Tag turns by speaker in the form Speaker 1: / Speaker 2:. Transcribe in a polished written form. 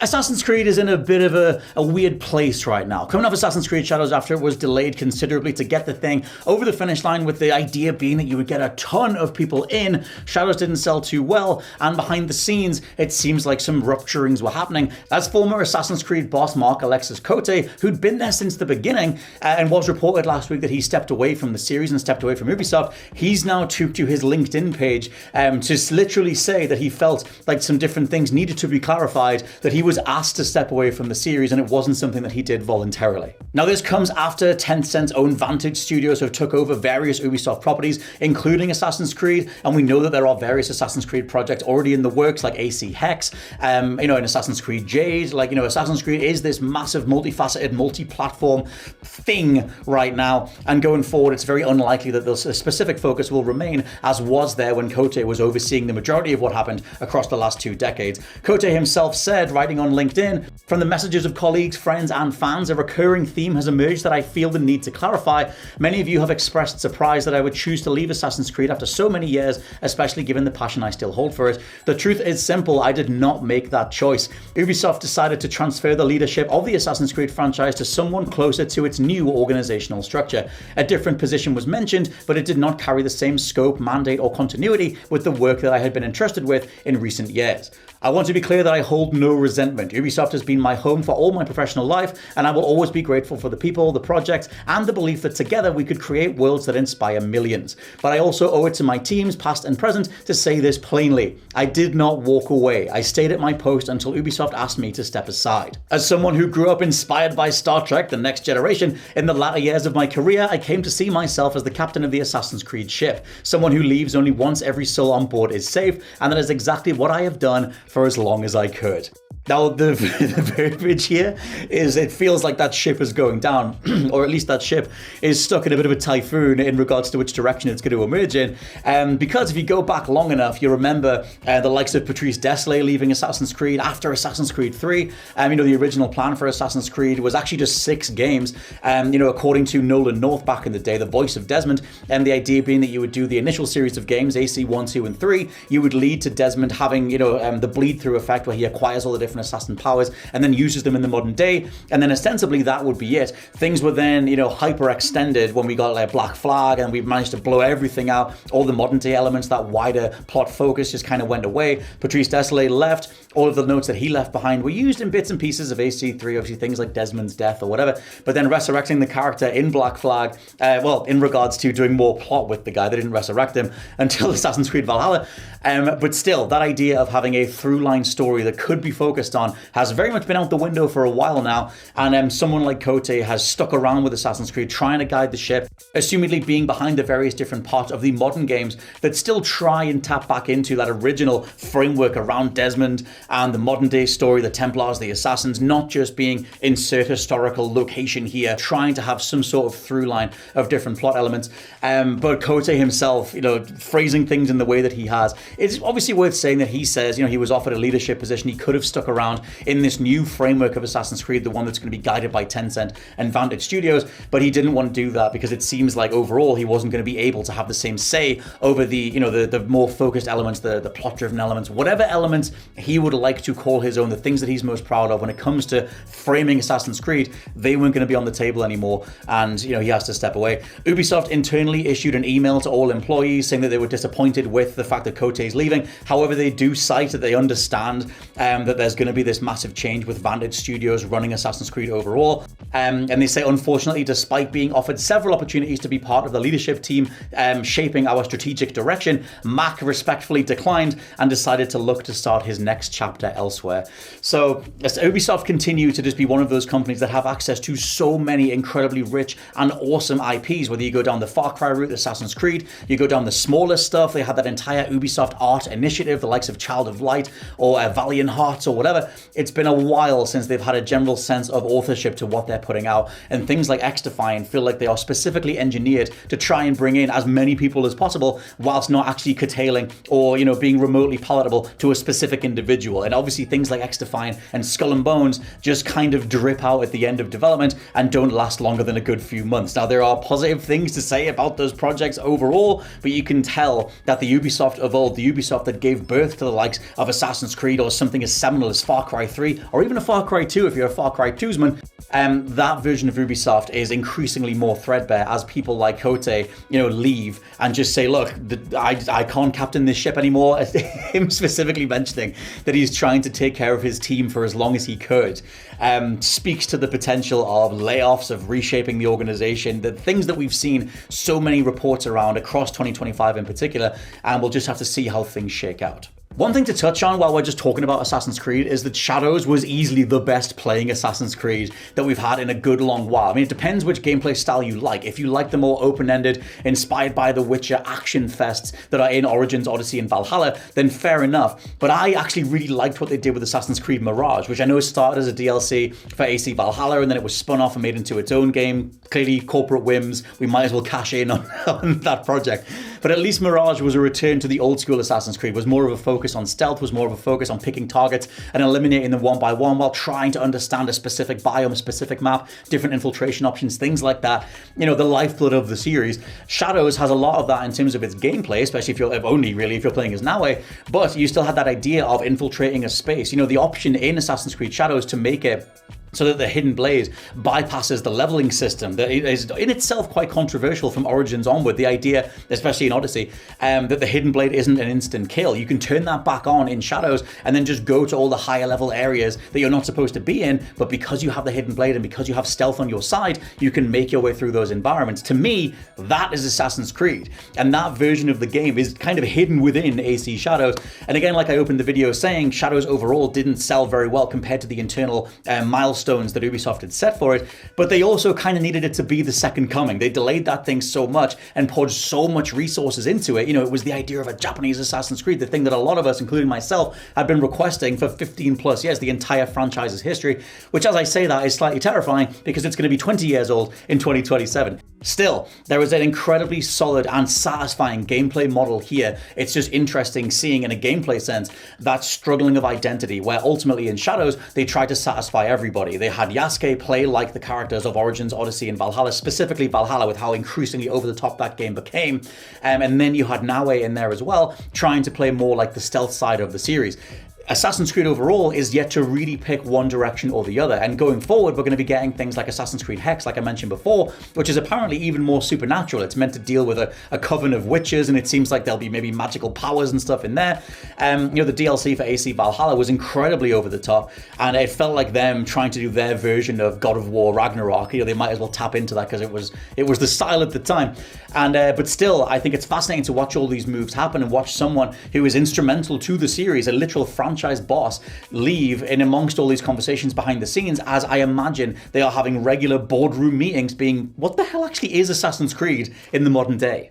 Speaker 1: Assassin's Creed is in a bit of a weird place right now. Coming off Assassin's Creed Shadows after it was delayed considerably to get the thing over the finish line, with the idea being that you would get a ton of people in. Shadows didn't sell too well, and behind the scenes, it seems like some rupturings were happening. As former Assassin's Creed boss Marc-Alexis Côté, who'd been there since the beginning, and was reported last week that he stepped away from the series and stepped away from Ubisoft, he's now took to his LinkedIn page to literally say that he felt like some different things needed to be clarified, that he was asked to step away from the series and it wasn't something that he did voluntarily. Now this comes after Tencent's own Vantage Studios have took over various Ubisoft properties, including Assassin's Creed, and we know that there are various Assassin's Creed projects already in the works, like AC Hex, in Assassin's Creed Jade. Assassin's Creed is this massive, multifaceted, multi-platform thing right now, and going forward it's very unlikely that a specific focus will remain as was there when Côté was overseeing the majority of what happened across the last 2 decades. Côté himself said, writing on LinkedIn, "From the messages of colleagues, friends, and fans, a recurring theme has emerged that I feel the need to clarify. Many of you have expressed surprise that I would choose to leave Assassin's Creed after so many years, especially given the passion I still hold for it. The truth is simple, I did not make that choice. Ubisoft decided to transfer the leadership of the Assassin's Creed franchise to someone closer to its new organizational structure. A different position was mentioned, but it did not carry the same scope, mandate, or continuity with the work that I had been entrusted with in recent years. I want to be clear that I hold no resentment. Ubisoft has been my home for all my professional life, and I will always be grateful for the people, the projects, and the belief that together we could create worlds that inspire millions. But I also owe it to my teams, past and present, to say this plainly. I did not walk away. I stayed at my post until Ubisoft asked me to step aside. As someone who grew up inspired by Star Trek: The Next Generation, in the latter years of my career, I came to see myself as the captain of the Assassin's Creed ship. Someone who leaves only once every soul on board is safe, and that is exactly what I have done for as long as I could." Now, the verbiage here is it feels like that ship is going down, or at least that ship is stuck in a bit of a typhoon in regards to which direction it's going to emerge in. Because if you go back long enough, you remember the likes of Patrice Désilets leaving Assassin's Creed after Assassin's Creed 3. The original plan for Assassin's Creed was actually just 6 games, according to Nolan North back in the day, the voice of Desmond, and the idea being that you would do the initial series of games, AC 1, 2, and 3, you would lead to Desmond having, the bleed-through effect where he acquires all the different assassin powers and then uses them in the modern day, and then ostensibly that would be it. Things were then hyper extended when we got like Black Flag, and we managed to blow everything out. All the modern day elements, that wider plot focus just kind of went away. Patrice Désilets left. All of the notes that he left behind were used in bits and pieces of AC3, obviously things like Desmond's death or whatever, but then resurrecting the character in Black Flag, in regards to doing more plot with the guy, they didn't resurrect him until Assassin's Creed Valhalla. But still, that idea of having a through-line story that could be focused on has very much been out the window for a while now, and someone like Côté has stuck around with Assassin's Creed, trying to guide the ship, assumedly being behind the various different parts of the modern games that still try and tap back into that original framework around Desmond and the modern day story, the Templars, the Assassins, not just being insert historical location here, trying to have some sort of through line of different plot elements. But Côté himself, phrasing things in the way that he has, it's obviously worth saying that he says, he was offered a leadership position, he could have stuck around in this new framework of Assassin's Creed, the one that's going to be guided by Tencent and Vantage Studios, but he didn't want to do that because it seems like overall he wasn't going to be able to have the same say over the more focused elements, the plot-driven elements, whatever elements he would like to call his own, the things that he's most proud of when it comes to framing Assassin's Creed. They weren't going to be on the table anymore, and he has to step away. Ubisoft internally issued an email to all employees saying that they were disappointed with the fact that Côté's leaving. However, they do cite that they understand that there's going to be this massive change with Vantage Studios running Assassin's Creed overall. And they say, unfortunately, despite being offered several opportunities to be part of the leadership team shaping our strategic direction, Mac respectfully declined and decided to look to start his next chapter elsewhere. So Ubisoft continue to just be one of those companies that have access to so many incredibly rich and awesome IPs, whether you go down the Far Cry route, Assassin's Creed, you go down the smaller stuff, they had that entire Ubisoft Art initiative, the likes of Child of Light or Valiant Hearts or whatever. It's been a while since they've had a general sense of authorship to what they're putting out, and things like X-Define feel like they are specifically engineered to try and bring in as many people as possible whilst not actually curtailing or being remotely palatable to a specific individual. And obviously things like X-Define and Skull and Bones just kind of drip out at the end of development and don't last longer than a good few months. Now, there are positive things to say about those projects overall, but you can tell that the Ubisoft of old, the Ubisoft that gave birth to the likes of Assassin's Creed or something as seminal original as Far Cry 3, or even a Far Cry 2 if you're a Far Cry 2'sman, that version of Ubisoft is increasingly more threadbare as people like Côté, leave and just say, look, I can't captain this ship anymore. Him specifically mentioning that he's trying to take care of his team for as long as he could speaks to the potential of layoffs, of reshaping the organization, the things that we've seen so many reports around across 2025 in particular, and we'll just have to see how things shake out. One thing to touch on while we're just talking about Assassin's Creed is that Shadows was easily the best playing Assassin's Creed that we've had in a good long while. I mean, it depends which gameplay style you like. If you like the more open-ended, inspired by The Witcher action fests that are in Origins, Odyssey, and Valhalla, then fair enough. But I actually really liked what they did with Assassin's Creed Mirage, which I know started as a DLC for AC Valhalla, and then it was spun off and made into its own game. Clearly, corporate whims, we might as well cash in on that project. But at least Mirage was a return to the old school Assassin's Creed, was more of a focus on stealth, was more of a focus on picking targets and eliminating them one by one while trying to understand a specific biome, specific map, different infiltration options, things like that. The lifeblood of the series. Shadows has a lot of that in terms of its gameplay, especially if you're playing as Naue, but you still had that idea of infiltrating a space. The option in Assassin's Creed Shadows to make it so that the Hidden Blade bypasses the leveling system that is in itself quite controversial from Origins onward. The idea, especially in Odyssey, that the Hidden Blade isn't an instant kill. You can turn that back on in Shadows and then just go to all the higher level areas that you're not supposed to be in, but because you have the Hidden Blade and because you have stealth on your side, you can make your way through those environments. To me, that is Assassin's Creed, and that version of the game is kind of hidden within AC Shadows. And again, like I opened the video saying, Shadows overall didn't sell very well compared to the internal milestones that Ubisoft had set for it, but they also kind of needed it to be the second coming. They delayed that thing so much and poured so much resources into it. It was the idea of a Japanese Assassin's Creed, the thing that a lot of us, including myself, had been requesting for 15 plus years, the entire franchise's history, which as I say that is slightly terrifying because it's going to be 20 years old in 2027. Still, there is an incredibly solid and satisfying gameplay model here. It's just interesting seeing in a gameplay sense that struggling of identity, where ultimately in Shadows, they tried to satisfy everybody. They had Yasuke play like the characters of Origins, Odyssey, and Valhalla, specifically Valhalla, with how increasingly over the top that game became. And then you had Naue in there as well, trying to play more like the stealth side of the series. Assassin's Creed overall is yet to really pick one direction or the other, and going forward we're going to be getting things like Assassin's Creed Hex, like I mentioned before, which is apparently even more supernatural. It's meant to deal with a coven of witches, and it seems like there'll be maybe magical powers and stuff in there. The DLC for AC Valhalla was incredibly over the top, and it felt like them trying to do their version of God of War Ragnarok. They might as well tap into that because it was the style at the time. And but still, I think it's fascinating to watch all these moves happen and watch someone who is instrumental to the series, a literal franchise boss, leave in amongst all these conversations behind the scenes, as I imagine they are having regular boardroom meetings being, what the hell actually is Assassin's Creed in the modern day?